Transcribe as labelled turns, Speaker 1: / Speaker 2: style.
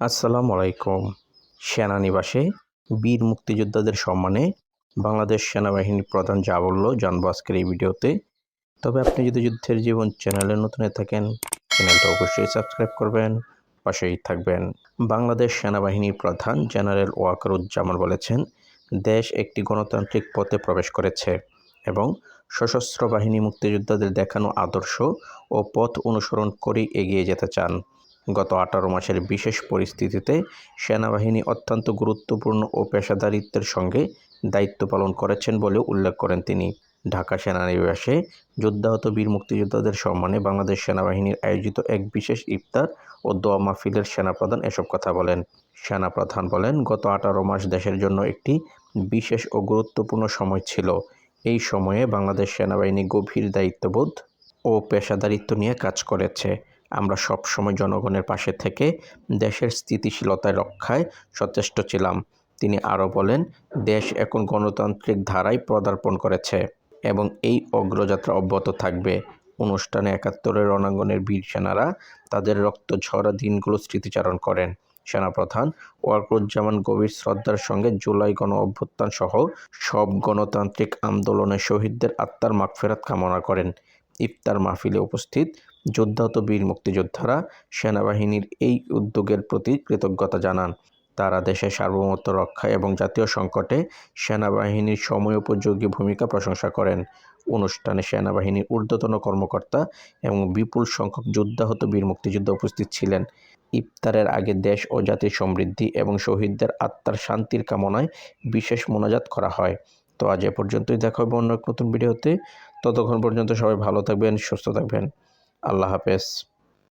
Speaker 1: আসসালামু আলাইকুম। সেনানিবাসে বীর মুক্তিযোদ্ধাদের সম্মানে বাংলাদেশ সেনাবাহিনীর প্রধান যা বলল জানবো আজকের এই ভিডিওতে। তবে আপনি যদি যুদ্ধের জীবন চ্যানেলে নতুন হয়ে থাকেন, চ্যানেলটা অবশ্যই সাবস্ক্রাইব করবেন, পাশেই থাকবেন। বাংলাদেশ সেনাবাহিনীর প্রধান জেনারেল ওয়াকারুজ্জামান বলেছেন, দেশ একটি গণতান্ত্রিক পথে প্রবেশ করেছে এবং সশস্ত্র বাহিনী মুক্তিযোদ্ধাদের দেখানো আদর্শ ও পথ অনুসরণ করেই এগিয়ে যেতে চান। গত 18 মাসের বিশেষ পরিস্থিতিতে সেনাবাহিনী অত্যন্ত গুরুত্বপূর্ণ ও পেশাদারিত্বের সঙ্গে দায়িত্ব পালন করেছেন বলেও উল্লেখ করেন তিনি। ঢাকা সেনানিবাসে যুদ্ধাহত বীর মুক্তিযোদ্ধাদের সম্মানে বাংলাদেশ সেনাবাহিনীর আয়োজিত এক বিশেষ ইফতার ও দোয়া মাহফিলের সেনাপ্রধান এসব কথা বলেন। সেনাপ্রধান বলেন, গত 18 মাস দেশের জন্য একটি বিশেষ ও গুরুত্বপূর্ণ সময় ছিল। এই সময়ে বাংলাদেশ সেনাবাহিনী গভীর দায়িত্ববোধ ও পেশাদারিত্ব নিয়ে কাজ করেছে। আমরা সবসময় জনগণের পাশে থেকে দেশের স্থিতিশীলতা রক্ষায় সচেষ্ট ছিলাম। তিনি আরও বলেন, দেশ এখন গণতান্ত্রিক ধারায় পদার্পণ করেছে এবং এই অগ্রযাত্রা অব্যাহত থাকবে। অনুষ্ঠানে ৭১-এর রণাঙ্গনের বীর সেনারা তাদের রক্তঝরা দিনগুলো স্মৃতিচারণ করেন। সেনাপ্রধান ওয়াকারুজ্জামান গভীর শ্রদ্ধার সঙ্গে জুলাই গণঅভ্যুত্থান সহ সব গণতান্ত্রিক আন্দোলনে শহীদদের আত্মার মাগফিরাত কামনা করেন। ইফতার মাহফিলে উপস্থিত যুদ্ধাহত বীর মুক্তিযোদ্ধারা সেনাবাহিনীর এই উদ্যোগের প্রতি কৃতজ্ঞতা জানান। তারা দেশের সার্বভৌমত্ব রক্ষা এবং জাতীয় সংকটে সেনাবাহিনীর সময়োপযোগী ভূমিকা প্রশংসা করেন। অনুষ্ঠানে সেনাবাহিনীর ঊর্ধ্বতন কর্মকর্তা এবং বিপুল সংখ্যক যুদ্ধাহত বীর মুক্তিযোদ্ধা উপস্থিত ছিলেন। ইফতারের আগে দেশ ও জাতির সমৃদ্ধি এবং শহীদদের আত্মার শান্তির কামনায় বিশেষ মোনাজাত করা হয়। তো আজ এ পর্যন্তই, দেখা হবে অন্য এক নতুন ভিডিওতে। ততক্ষণ পর্যন্ত সবাই ভালো থাকবেন, সুস্থ থাকবেন। আল্লাহ হাফেজ।